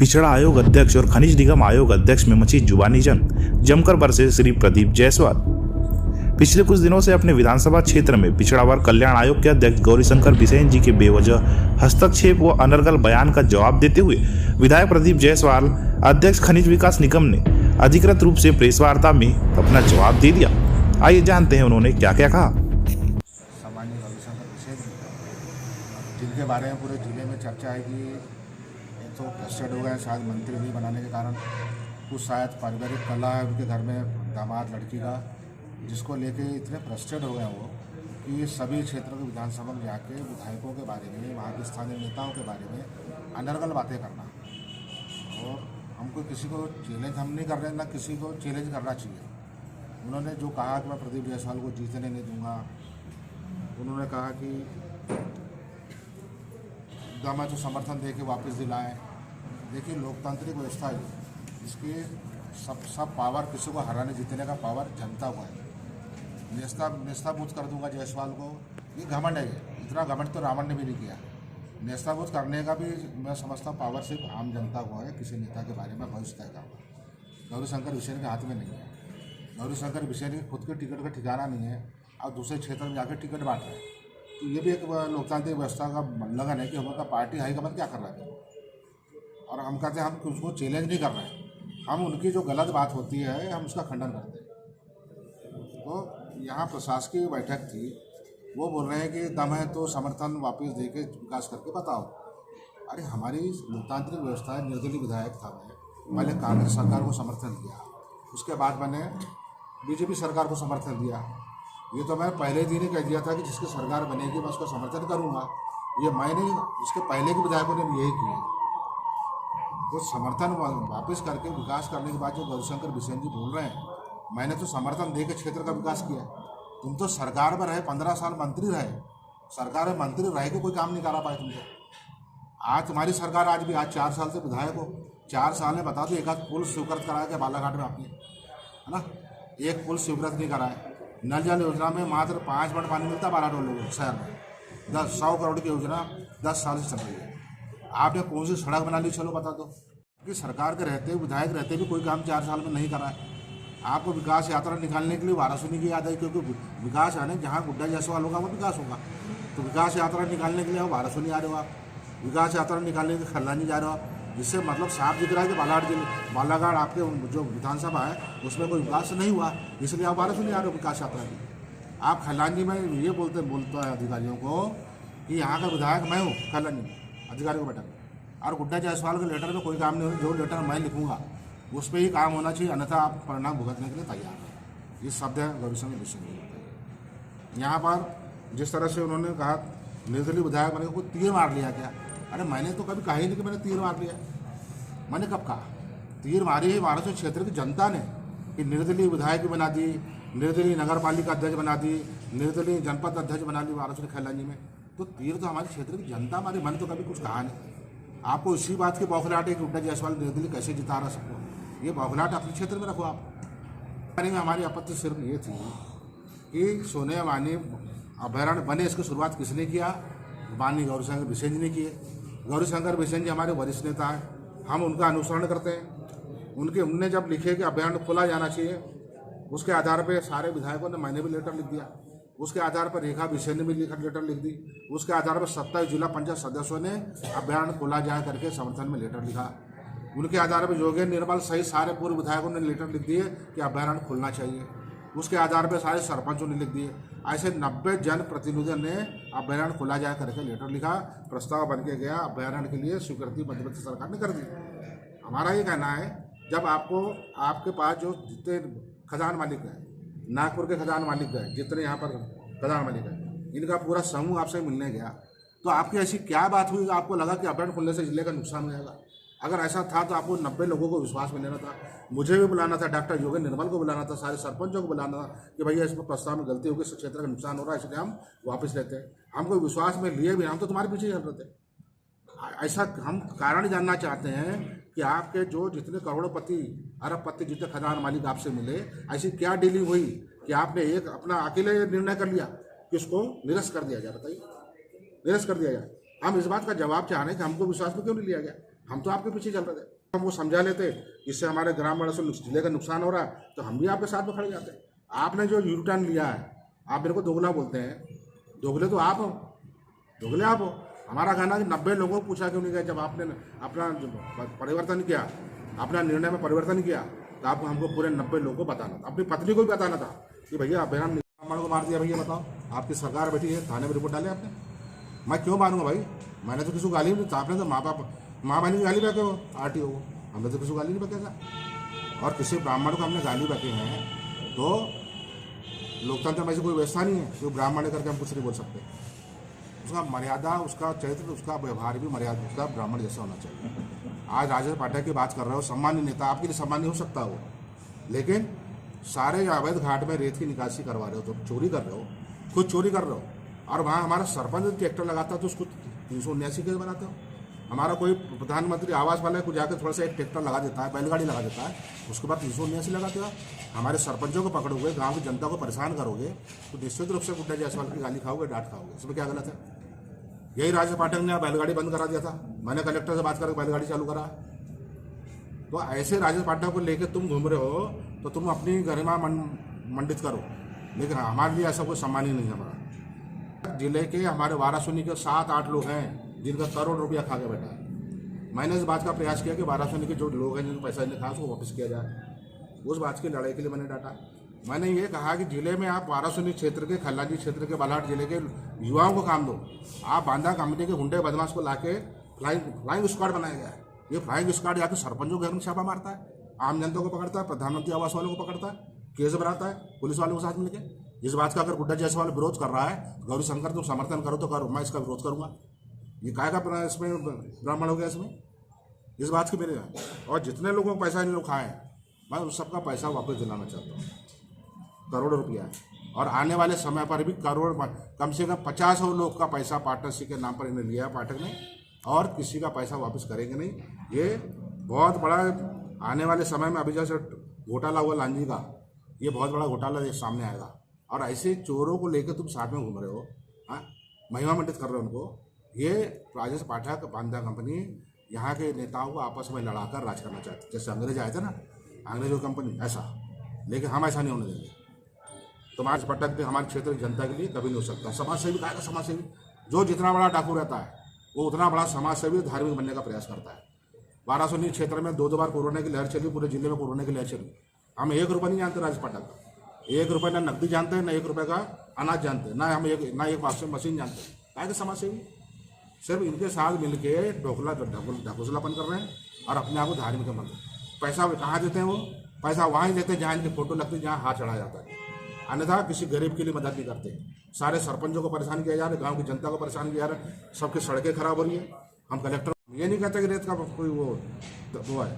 पिछड़ा आयोग अध्यक्ष और खनिज निगम आयोग अध्यक्ष में मची जुबानी जंग, जमकर बरसे श्री प्रदीप जायसवाल। पिछले कुछ दिनों से अपने विधानसभा क्षेत्र में पिछड़ा वर्ग कल्याण आयोग के अध्यक्ष गौरीशंकर बिसेन जी के बेवजह हस्तक्षेप व अनर्गल बयान का जवाब देते हुए विधायक प्रदीप जायसवाल अध्यक्ष खनिज विकास निगम ने अधिकृत रूप से प्रेस वार्ता में अपना जवाब दे दिया। आइए जानते हैं उन्होंने क्या क्या कहा। सामान्य गौरीशंकर बिसेन जिनके बारे में पूरे जिले में चर्चा है कि एक तो फ्रस्ट्रेट हो गए शायद मंत्री नहीं बनाने के कारण, कुछ शायद पारिवारिक कला है उनके घर में दामाद लड़की का, जिसको लेके इतने फ्रस्ट्रेट हो गए वो कि सभी क्षेत्रों के विधानसभा में जाके विधायकों के बारे में, वहाँ के स्थानीय नेताओं के बारे में अनर्गल बातें करना। और हमको किसी को चैलेंज हम नहीं कर रहे, ना किसी को चैलेंज करना चाहिए। उन्होंने जो कहा कि मैं प्रदीप जायसवाल को जीतने नहीं दूंगा, उन्होंने कहा कि दामा जो समर्थन दे के वापस दिलाएं। देखिए, लोकतांत्रिक व्यवस्था है, इसकी सब पावर किसी को हराने जीतने का पावर जनता को है। नेस्ताभूत कर दूंगा जायसवाल को, ये घमंड है। इतना घमंड तो रावण ने भी नहीं किया। नेस्ताभूत करने का भी मैं समझता हूँ पावर सिर्फ आम जनता को है, किसी नेता के बारे में भविष्य तय का। गौरीशंकर बिसेन के हाथ में नहीं है। गौरीशंकर बिसेन के खुद के टिकट का ठिकाना नहीं है और दूसरे क्षेत्र में जाकर टिकट बांट रहे हैं। तो ये भी एक लोकतांत्रिक व्यवस्था का उल्लंघन है कि हमारा पार्टी हाईकमान क्या कर रहा है। और हम कहते हैं हम उसको चैलेंज नहीं कर रहे हैं, हम उनकी जो गलत बात होती है हम उसका खंडन करते हैं। तो यहाँ प्रशासकीय बैठक थी, वो बोल रहे हैं कि दम है तो समर्थन वापस दे के विकास करके बताओ। अरे हमारी लोकतांत्रिक व्यवस्था है, निर्दलीय विधायक था मैं, पहले कांग्रेस सरकार को समर्थन दिया, उसके बाद मैंने बीजेपी सरकार को समर्थन दिया। ये तो मैं पहले दिन ही कह दिया था कि जिसकी सरकार बनेगी मैं उसका समर्थन करूँगा। ये मैंने, इसके पहले के विधायकों ने भी यही किया। तो समर्थन वापस करके विकास करने के बाद जो गौरीशंकर बिसेन जी बोल रहे हैं, मैंने तो समर्थन दे के क्षेत्र का विकास किया। तुम तो सरकार में रहे, 15 साल मंत्री रहे, सरकार में मंत्री रह के कोई काम नहीं करा पाए तुमसे। आज तुम्हारी सरकार आज 4 साल से विधायक हो, 4 साल में बता दो एक आध पुल स्वीकृत कराया क्या बालाघाट में आपने, है ना? एक पुल स्वीकृत नहीं कराया। नल जल योजना में मात्र 5 मिनट पानी मिलता 12 लोगों को शहर में। 100 करोड़ की योजना 10 साल से चल रही है। आपने कौन सी सड़क बना ली, चलो बता दो। कि सरकार के रहते, विधायक रहते भी कोई काम 4 साल में नहीं करा है। आपको विकास यात्रा निकालने के लिए वाराणसी की याद आई, क्योंकि विकास आने जहाँ गुड्डा जायसवाल होगा वो विकास होगा। तो विकास यात्रा निकालने के लिए वाराणसी आ रहे हो आप, विकास यात्रा निकालने के लिए खल्लानी जा रहे हो आप, जिससे मतलब साफ दिख रहा है कि बालाघाट आपके जो विधानसभा है उसमें कोई विकास नहीं हुआ, इसलिए आप वाराणसी आ रहे हो विकास यात्रा की। आप खल्लानी में ये बोलता है अधिकारियों को कि यहाँ का विधायक मैं हूँ, खल्लानी अधिकारियों को बैठक, और गुड्डा जायसवाल के लेटर में कोई काम नहीं हो, जो लेटर मैं लिखूँगा उस पर ही काम होना चाहिए, अन्यथा आप परिणाम भुगतने के लिए तैयार हैं। ये शब्द है गौरीशंकर बिसेन जी। यहाँ पर जिस तरह से उन्होंने कहा निर्दलीय विधायक बने को तीर मार लिया क्या? अरे मैंने तो कभी कहा ही नहीं कि मैंने तीर मार लिया। मैंने कब कहा? तीर मारी है वाराणसी क्षेत्र की जनता ने कि निर्दलीय विधायक बना दी, निर्दलीय नगर पालिका अध्यक्ष बना दी, निर्दलीय जनपद अध्यक्ष बना दी वाराणसी खैलानी में। तो तीर तो हमारे क्षेत्र की जनता हमारे मन तो कभी कुछ कहा नहीं। आपको इसी बात की बौखलाहट है कि गुड्डा जायसवाल निर्दलीय कैसे जिता रहा सबको, ये बौखलाहट अपने क्षेत्र में रखो आप। में हमारी आपत्ति सिर्फ ये थी कि सोने वानी अभयारण्य बने, इसकी शुरुआत किसने किया? माननीय गौरीशंकर बिसेन जी ने किए। गौरीशंकर बिसेन जी हमारे वरिष्ठ नेता हैं, हम उनका अनुसरण करते हैं। उनने जब लिखे कि अभयारण्य खोला जाना चाहिए, उसके आधार पर सारे विधायकों ने, मैंने भी लेटर लिख दिया। उसके आधार पर रेखा बिसेन ने भी लेटर लिख दी। उसके आधार पर 27 जिला पंचायत सदस्यों ने अभयारण्य खोला जाए करके समर्थन में लेटर लिखा। उनके आधार पर योगेंद्र निर्मल सहित सारे पूर्व विधायकों ने लेटर लिख दिए कि अभयारण्य खुलना चाहिए। उसके आधार पर सारे सरपंचों ने लिख दिए। ऐसे 90 जनप्रतिनिधियों ने अभयारण्य खोला जाए करके लेटर लिखा, प्रस्ताव बन के गया, अभयारण्य के लिए स्वीकृति मध्य प्रदेश सरकार ने कर दी। हमारा ये कहना है, जब आपके पास जो जितने खजान मालिक हैं, नागपुर के खजान मालिक गए, जितने यहाँ पर खजान मालिक हैं, इनका पूरा समूह आपसे मिलने गया, तो आपकी ऐसी क्या बात हुई आपको लगा कि अभयारण्य खुलने से जिले का नुकसान हो जाएगा? अगर ऐसा था तो आपको 90 लोगों को विश्वास में लेना था, मुझे भी बुलाना था, डॉक्टर योगेंद्र निर्मल को बुलाना था, सारे सरपंचों को बुलाना था कि भैया इसमें प्रस्ताव में गलती होगी, इस क्षेत्र का नुकसान हो रहा है, इसलिए हम वापस लेते हैं। हमको विश्वास में लिए भी, हम तो तुम्हारे पीछे चल रहे थे। ऐसा हम कारण जानना चाहते हैं कि आपके जो जितने करोड़पति अरबपति जितने खजान मालिक आपसे मिले, ऐसी क्या डीलिंग हुई कि आपने एक अपना अकेले निर्णय कर लिया कि उसको निरस्त कर दिया जाए? बताइए, निरस्त कर दिया जाए। हम इस बात का जवाब चाह रहे हैं कि हमको विश्वास में क्यों नहीं लिया गया? हम तो आपके पीछे चल रहे थे, हमको समझा लेते, इससे हमारे ग्राम वालों से जिले का नुकसान हो रहा है तो हम भी आपके साथ में खड़े जाते। आपने जो यू टर्न लिया है, आप मेरे को दोगला बोलते हैं, दोगले तो आप हो, दोगले आप हो। हमारा कहना है कि 90 लोगों को पूछा क्यों नहीं गया, जब आपने अपना परिवर्तन किया, अपना निर्णय में परिवर्तन किया, तो आपको हमको पूरे 90 लोगों को बताना था, अपनी पत्नी को भी बताना था कि भैया बेराम को मार दिया। भैया बताओ, आपकी सरकार बैठी है, थाने में रिपोर्ट डाले आपने, मैं क्यों मारूंगा भाई? मैंने तो किसी को गाली नहीं, आपने तो माँ बहन की गाली बके हो, RTO को, हमने तो किसी को गाली नहीं बके था। और किसी ब्राह्मण को हमने गाली बके हैं तो लोकतंत्र में ऐसी कोई व्यवस्था नहीं है, तो ब्राह्मण करके हम कुछ नहीं बोल सकते। उसका मर्यादा, उसका चरित्र, उसका व्यवहार भी मर्यादा, उसका ब्राह्मण जैसा होना चाहिए। आज राजेश पाठक की बात कर रहे हो, सम्मान्य नेता, आपके लिए सम्मान्य हो सकता हो, लेकिन सारे अवैध घाट में रेत की निकासी करवा रहे हो, तो चोरी कर रहे हो, खुद चोरी कर रहे हो। और वहाँ हमारा सरपंच ट्रैक्टर लगाता तो उसको 379 केस बनाते हो। हमारा कोई प्रधानमंत्री आवास वाला को जाकर थोड़ा सा एक ट्रैक्टर लगा देता है, बैलगाड़ी लगा देता है, उसके बाद 379 लगाते हो। हमारे सरपंचों को पकड़ोगे, गांव की जनता को परेशान करोगे, तो निश्चित रूप से गुड्डा जायसवाल की गाली खाओगे, डांट खाओगे। इसमें क्या गलत है? यही राजेश पाठक ने बैलगाड़ी बंद करा दिया था, मैंने कलेक्टर से बात करके बैलगाड़ी चालू करा। तो ऐसे राजेश पाठक को लेकर तुम घूम रहे हो, तो तुम अपनी गरिमा मंडित करो, लेकिन हमारे लिए ऐसा कोई सम्मान ही नहीं है। हमारा जिले के, हमारे वारासुनी के 7-8 लोग हैं जिनका करोड़ रुपया खा के बैठा है। मैंने इस बात का प्रयास किया कि वारासुनी के जो लोग हैं जिनको पैसा नहीं खा, उसको वापस किया जाए। उस बात की लड़ाई के लिए मैंने डांटा। मैंने ये कहा कि जिले में आप वारासुनी क्षेत्र के, खल्लाजी क्षेत्र के, बालाघाट जिले के युवाओं को काम दो। आप बांदा कमेटी के गुंडे बदमाश को लाके फ्लाइंग स्क्वाड बनाया गया है। ये फ्लाइंग स्क्वाड जाकर सरपंचों के घर में छापा मारता है, आम जनता को पकड़ता है, प्रधानमंत्री आवास वालों को पकड़ता है, केस बनाता है पुलिस वालों के साथ मिलकर। इस बात का अगर गुड्डा जायसवाल विरोध कर रहा है, गौरी शंकर तुम समर्थन करो तो करो, मैं इसका विरोध करूंगा। ये काय का इसमें ब्राह्मण हो गया इसमें, इस बात की मेरे। और जितने लोगों को पैसा इन लोग खाए, मैं उन सबका पैसा वापस दिलाना चाहता हूँ, करोड़ों रुपया। और आने वाले समय पर भी करोड़, कम से कम 50 लोग का पैसा पार्टनरशिप के नाम पर इन्हें लिया है पाठक ने, और किसी का पैसा वापस करेंगे नहीं। ये बहुत बड़ा आने वाले समय में, अभी जैसे घोटाला हुआ लांजी का, ये बहुत बड़ा घोटाला सामने आएगा। और ऐसे चोरों को लेकर तुम साथ में घूम रहे हो, हाँ, महिमा मंडित कर रहे हो उनको। ये राजेश पाठक, बांदा कंपनी यहाँ के नेताओं को आपस में लड़ाकर राज करना चाहती है, जैसे अंग्रेज आए थे ना, अंग्रेजों कंपनी, ऐसा। लेकिन हम ऐसा नहीं होने देंगे। तुम्हारे पाठक भी हमारे क्षेत्र की जनता के लिए कभी नहीं हो सकता। समाज सेवी का समाज सेवी, जो जितना बड़ा डाकू रहता है वो उतना बड़ा समाज सेवी, धार्मिक बनने का प्रयास करता है। वारासुनी क्षेत्र में 2 बार कोरोना की लहर चली, पूरे जिले में कोरोना की लहर चली। हम 1 रुपये नहीं जानते राजेश पाठक का, 1 रुपये ना नकदी जानते हैं, ना 1 रुपये का अनाज जानते हैं, ना हम एक वाशिंग मशीन जानते हैं। क्या कि समाज सेवी सिर्फ इनके साथ मिलके ढकोसलापन कर रहे हैं और अपने आप को धार्मिक बन रहे हैं। पैसा कहाँ देते हैं? वो पैसा वहाँ ही देते हैं जहाँ इनकी फोटो लगती है, जहाँ हाथ चढ़ाया जाता है। अन्यथा किसी गरीब के लिए मदद नहीं करते। सारे सरपंचों को परेशान किया जा रहा है, गांव की जनता को परेशान किया जा रहा है, सबकी सड़कें खराब हो रही है। हम कलेक्टर ये नहीं कहते कि रेत का कोई वो है,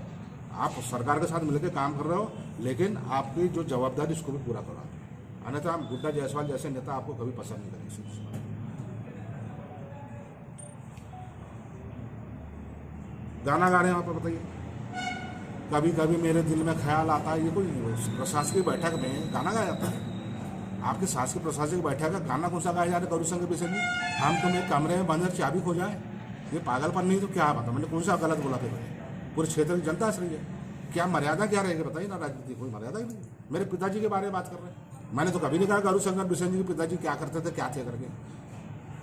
आप सरकार के साथ मिलकर काम कर रहे हो, लेकिन आपकी जो जवाबदारी उसको भी पूरा करो। अन्यथा हम गुड्डा जायसवाल जैसे नेता आपको कभी पसंद नहीं करेंगे। गाना गा रहे हैं वहाँ पर, बताइए। कभी कभी मेरे दिल में ख्याल आता है, ये कोई प्रशासकीय बैठक में गाना गाया जाता है? आपके शासकीय प्रशासनिक बैठक का गाना कौन सा गाया जा रहा है? गौरी शंकर विषय में हम तुम एक कमरे में बंद चाबी खो जाए, ये पागलपन नहीं तो क्या बात है? मैंने कौन सा गलत बोला? फिर पूरे क्षेत्र की जनता हंस रही है। क्या मर्यादा क्या रहेगी बताइए ना? राजनीति कोई मर्यादा ही नहीं। मेरे पिताजी के बारे में बात कर रहे हैं, मैंने तो कभी नहीं कहा गौरी शंकर बिसेन जी के पिताजी क्या करते थे, क्या थे करके।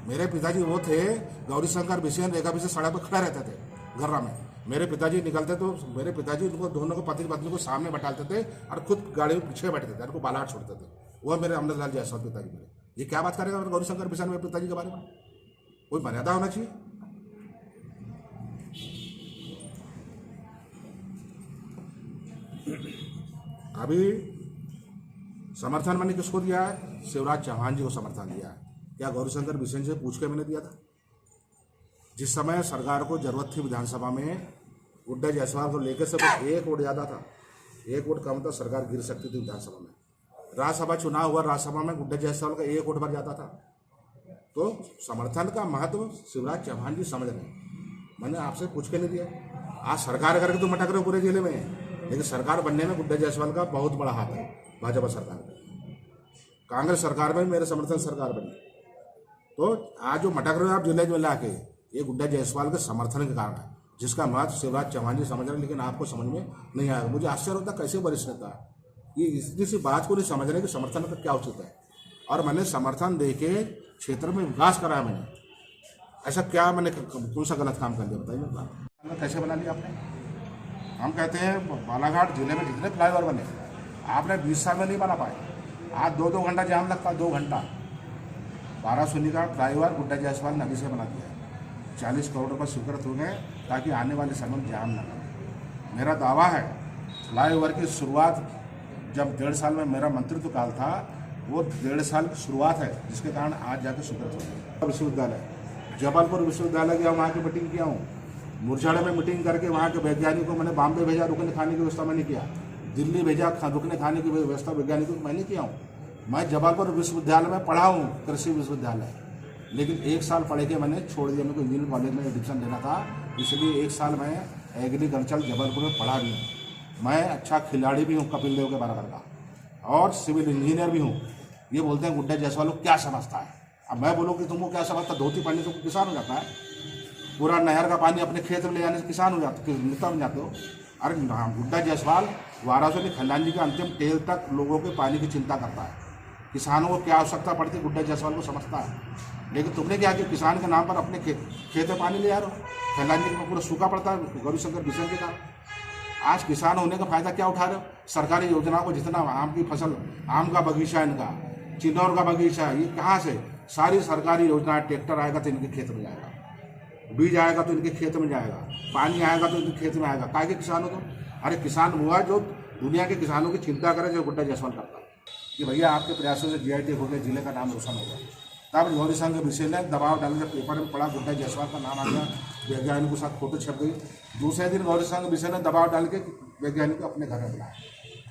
मेरे पिताजी वो थे, गौरी शंकर बिसेन रेखा भी से सड़क पर खड़ा रहते थे गर्रा में। मेरे पिताजी निकलते तो मेरे पिताजी उनको दोनों को, पति पत्नी को सामने बैठाते थे और खुद गाड़ी में पीछे बैठते थे, उनको बालाघाट छोड़ते थे। वो मेरे अमृतलाल जायसवाल पिताजी मेरे। ये क्या बात करेगा गौरी शंकर बिसेन मेरे पिताजी के बारे में? कोई मर्यादा होना चाहिए। अभी समर्थन मैंने किसको दिया है? शिवराज चौहान जी को समर्थन दिया है। क्या गौरी शंकर बिसेन से पूछ के मैंने दिया था? जिस समय सरकार को जरूरत थी विधानसभा में गुड्डा जायसवाल को लेकर सिर्फ 1 वोट ज़्यादा था, 1 वोट कम था, सरकार गिर सकती थी विधानसभा में। राज्यसभा चुनाव हुआ, राज्यसभा में गुड्डा जायसवाल का 1 वोट भर जाता था। तो समर्थन का महत्व शिवराज चौहान जी समझ रहे हैं। मैंने आपसे पूछ के नहीं दिया। आज सरकार करके तो मटक रहे पूरे जिले में, लेकिन सरकार बनने में गुड्डा जायसवाल का बहुत बड़ा हाथ है। भाजपा सरकार में, कांग्रेस सरकार में मेरे समर्थन सरकार बनी। तो आज जो मटक रहे हो आप जिले में लाके, ये गुड्डा जायसवाल के समर्थन के कारण है। जिसका महत्व शिवराज चौहान जी समझ रहे हैं, लेकिन आपको समझ में नहीं आएगा। मुझे आश्चर्य होता है कैसे वरिष्ठ नेता ये इतनी सी बात को नहीं समझ रहे कि समर्थन का क्या उचित है। और मैंने समर्थन दे के क्षेत्र में विकास कराया मैंने, ऐसा क्या मैंने कौन सा गलत काम कर दिया बताइए मेरे पास। कैसे बना लिया आपने? हम कहते हैं बालाघाट जिले में जितने फ्लाईओवर बने आपने 20 साल में नहीं बना पाए। आज 2-2 घंटा जाम लगता, 2 घंटा। 12 का फ्लाईओवर गुड्डा जायसवाल नदी से बना दिया, 40 करोड़ रुपये स्वीकृत हो गए ताकि आने वाले समय में जाम न लगे। मेरा दावा है फ्लाईओवर की शुरुआत जब 1.5 साल में मेरा मंत्रित्व काल था, वो 1.5 साल की शुरुआत है, जिसके कारण आज जाकर स्वीकृत हो गया। विश्वविद्यालय जबलपुर विश्वविद्यालय गया, वहाँ की मीटिंग किया हूँ। मुरझाड़े में मीटिंग करके वहाँ के वैज्ञानिकों को मैंने बॉम्बे भेजा, रुकने खाने की व्यवस्था मैंने किया। दिल्ली भेजा, रुकने खाने की व्यवस्था वैज्ञानिकों को मैंने किया हूँ। मैं जबलपुर विश्वविद्यालय में पढ़ा हूँ, कृषि विश्वविद्यालय, लेकिन 1 साल पढ़ के मैंने छोड़ दिया। मेरे को इंजीनियरिंग कॉलेज में एडमिशन लेना था, इसलिए 1 साल मैं एग्रीकल्चर जबलपुर में पढ़ा भी हूँ। मैं अच्छा खिलाड़ी भी हूँ कपिल देव के बराबर का, और सिविल इंजीनियर भी हूँ। ये बोलते हैं गुड्डा जायसवाल को क्या समझता है। अब मैं बोलूँ कि तुमको क्या समझता, धोती पानी से किसान हो जाता है, पूरा नहर का पानी अपने खेत में ले जाने से किसान हो जाते, नेता बन जाते हो। अरे गुड्डा जायसवाल वाराणसी के खल्लान जी के अंतिम टेल तक लोगों के पानी की चिंता करता है। किसानों को क्या आवश्यकता पड़ती है गुड्डा जायसवाल को समझता है। लेकिन तुमने क्या किया, किसान के नाम पर अपने खेत में पानी ले आ रहे हो। खल्लान जी को पूरा सूखा पड़ता है गौरीशंकर बिसेन के कारण। आज किसान होने का फायदा क्या उठा रहे हो? सरकारी योजनाओं को, जितना आम की फसल, आम का बगीचा, इनका चिन्नौर का बगीचा, ये कहाँ से सारी सरकारी योजनाएं, ट्रैक्टर आएगा तो इनके खेत में जाएगा, बीज आएगा तो इनके खेत में जाएगा, पानी आएगा तो इनके खेत में आएगा। काय के किसान हो तो? अरे किसान हुआ जो दुनिया के किसानों की चिंता करे, जो गुड्डा जायसवाल करता है कि भैया आपके प्रयासों से GIT हो गया, जिले का नाम रोशन हो गया। तब गौरीशंकर विषय ने दबाव डाल, जब पेपर में पढ़ा गुड्डा जायसवाल का नाम आ गया, वैज्ञानिकों के साथ फोटो छप गई। दूसरे दिन गौरीशंकर विषय ने दबाव डाल के वैज्ञानिक को अपने घर में बुलाया।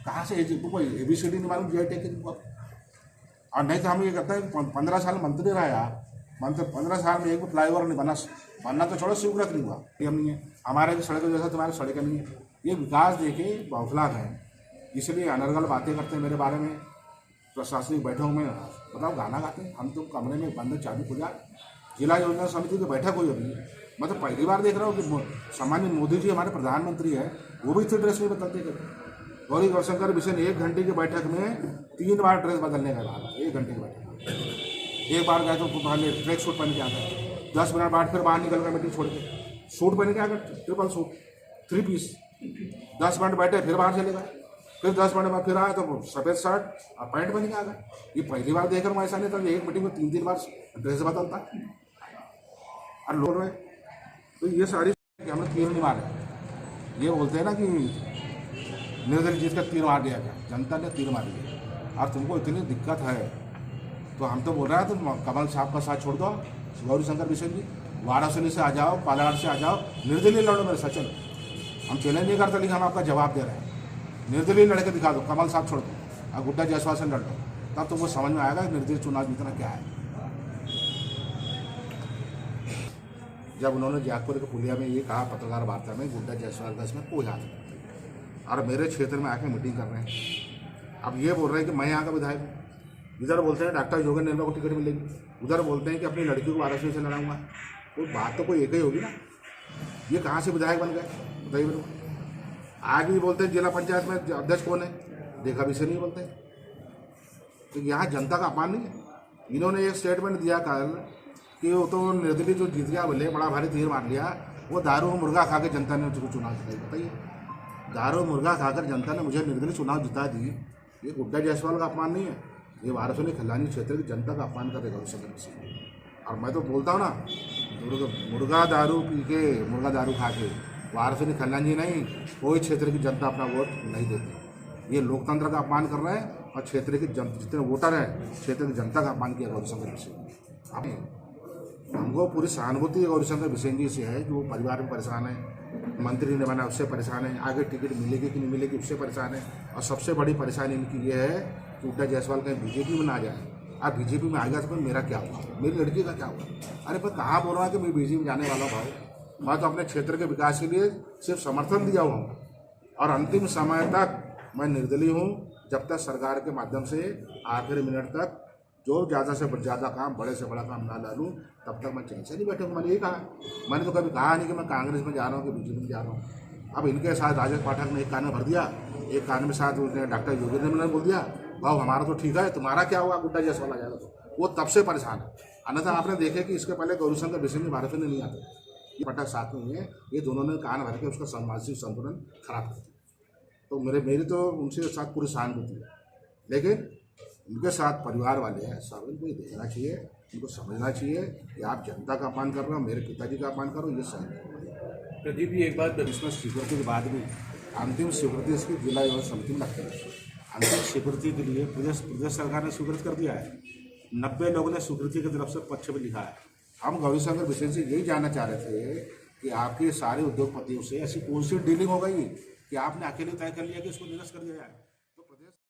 कहाँ से कोई ABCD नहीं मालूम GIT के? और नहीं तो हम ये कहते हैं 15 साल मंत्री रहा, मंत्री 15 साल में एक भी फ्लाईओवर नहीं बनना तो छोड़ो, स्वीकृत नहीं हुआ। ये हम नहीं है, हमारे भी सड़कों जैसा तुम्हारे सड़कें नहीं है। ये विकास देखे बौखला है, इसलिए अनर्गल बातें करते हैं मेरे बारे में। प्रशासनिक बैठक में बताओ गाना गाते हैं, हम तो कमरे में बंद चाबी खुजा। जिला योजना समिति की बैठक हुई अभी, मैं तो पहली बार देख रहा हूँ कि सामान्य मोदी जी हमारे प्रधानमंत्री है, वो भी इतनी ड्रेस नहीं बदलते थे। गौरीशंकर बिसेन 1 घंटे की बैठक में 3 बार ड्रेस बदलने का कहा, 1 घंटे की बैठक में। एक बार गए तो पहले ट्रैक सूट पहन के आ गए, 10 मिनट बाद फिर बाहर निकल कर मीटिंग छोड़ के सूट पहन के आ गए, ट्रिपल सूट 3 पीस। 10 मिनट बैठे फिर बाहर चले गए, फिर 10 मिनट बाद फिर आए तो सफ़ेद शर्ट और पैंट पहन के आ गए। ये पहली बार देख रहा हूँ, ऐसा नहीं था एक मीटिंग में 3-3 बार ड्रेस बदलता है। और लोग तो ये सारी हमने तीर नहीं मारे। ये बोलते हैं ना कि निर्दलीय जीत का तीर मार दिया गया, जनता ने तीर मार दिया। और तुमको इतनी दिक्कत है तो हम तो बोल रहे हैं तुम कमल साहब का साथ छोड़ दो, गौरीशंकर बिसेन जी, वाराणसी से आ जाओ, बालाघाट से आ जाओ, निर्दलीय लड़ो मेरे सचिन। हम चैलेंज नहीं करते, लेकिन हम आपका जवाब दे रहे हैं। निर्दलीय लड़के दिखा दो, कमल साहब छोड़ दो और गुड्डा जायसवाल से लड़ दो, तब तुमको समझ में आएगा निर्दलीय चुनाव जीतना क्या है। जब उन्होंने जयपुर के पुलिया में ये कहा पत्रकार वार्ता में, गुड्डा जायसवाल का इसमें कोई हाथ नहीं, और मेरे क्षेत्र में आके मीटिंग कर रहे हैं। अब ये बोल रहे हैं कि मैं यहाँ का विधायक हूँ, इधर बोलते हैं डॉक्टर योगेंद्र निर्मल को टिकट मिलेगी, उधर बोलते हैं कि अपनी लड़की को वाराणसी से लड़ाऊंगा। तो बात तो कोई एक ही होगी ना। ये कहाँ से विधायक बन गए बताइए मेरे को। आज भी बोलते हैं जिला पंचायत में अध्यक्ष कौन है, देखा भी से नहीं बोलते। तो यहाँ जनता का अपमान नहीं है। इन्होंने एक स्टेटमेंट दिया कल कि वो तो निर्दलीय जो जीत गया, बोले बड़ा भारी तीर मार लिया, वो दारू मुर्गा खा के जनता ने उसको चुनाव जिताई। बताइए, दारू मुर्गा खाकर जनता ने मुझे निर्दलीय चुनाव जिता दी। ये गुड्डा जायसवाल का अपमान नहीं है, ये वाराणसी खल्लानी क्षेत्र की जनता का अपमान कर देगा गौरीशंकर बिसेन। और मैं तो बोलता हूँ ना, मुर्गा दारू पी के, मुर्गा दारू खा के वाराणसी खल्लानी नहीं, कोई क्षेत्र की जनता अपना वोट नहीं देती। ये लोकतंत्र का अपमान कर रहे हैं और क्षेत्र की जितने वोटर हैं, क्षेत्र की जनता का अपमान किया गौरीशंकर बिसेन। अब हमको पूरी सहानुभूति गौरीशंकर बिसेन जी से है कि वो परिवार में परेशान है, मंत्री ने बना उससे परेशान है, आगे टिकट मिलेगी कि नहीं मिलेगी उससे परेशान है, और सबसे बड़ी परेशानी इनकी ये है कि गुड्डा जायसवाल कहीं बीजेपी में ना जाए। अब बीजेपी में आएगा तो फिर मेरा क्या होगा, मेरी लड़की का क्या होगा। अरे पर कहाँ बोल रहा है कि मैं बीजेपी में जाने वाला भाई, मैं तो अपने क्षेत्र के विकास के लिए सिर्फ समर्थन दिया हुआ हूँ, और अंतिम समय तक मैं निर्दलीय हूँ, जब तक सरकार के माध्यम से आखिरी मिनट तक जो ज़्यादा से ज़्यादा काम, बड़े से बड़ा काम ना डालूँ, तब तक मैं चैन से नहीं बैठूँगा। मैंने यही कहा। मैंने तो कभी कहा नहीं कि मैं कांग्रेस में जा रहा हूँ कि बीजेपी में जा रहा हूँ। अब इनके साथ राजेश पाठक ने एक कान में भर दिया, एक कान में साथ उसने डॉक्टर योगेंद्र ने बोल दिया, भाव हमारा तो ठीक है, तुम्हारा क्या हुआ, गुड्डा जायसवाल आ जाएगा। तो वो तब से परेशान है। अन्यथा आपने देखे कि इसके पहले गौरीशंकर बिसेन भारत में नहीं आते, ये पाठक साथ में है, ये दोनों ने कान भर के उसका मानसिक संतुलन खराब कर दिया। तो मेरी तो उनके साथ पूरी सहानुभूति है, लेकिन उनके साथ परिवार वाले हैं, सब इनको ये देखना चाहिए, इनको समझना चाहिए कि आप जनता का अपमान कर रहे हो, मेरे पिताजी का अपमान कर रहे हो, ये सही नहीं। प्रदीप जी, एक बात इसमें स्वीकृति के बाद भी अंतिम स्वीकृति इसकी जिला एवं समिति में लगती है। अंतिम स्वीकृति के लिए प्रदेश सरकार ने स्वीकृत कर दिया है, 90 लोगों ने स्वीकृति की तरफ से पक्ष में लिखा है। हम गौरीशंकर बिसेन से यही जानना चाह रहे थे कि आपके सारे उद्योगपतियों से ऐसी कौन सी डीलिंग हो गई कि आपने अकेले तय कर लिया कि इसको निरस्त कर दिया जाए।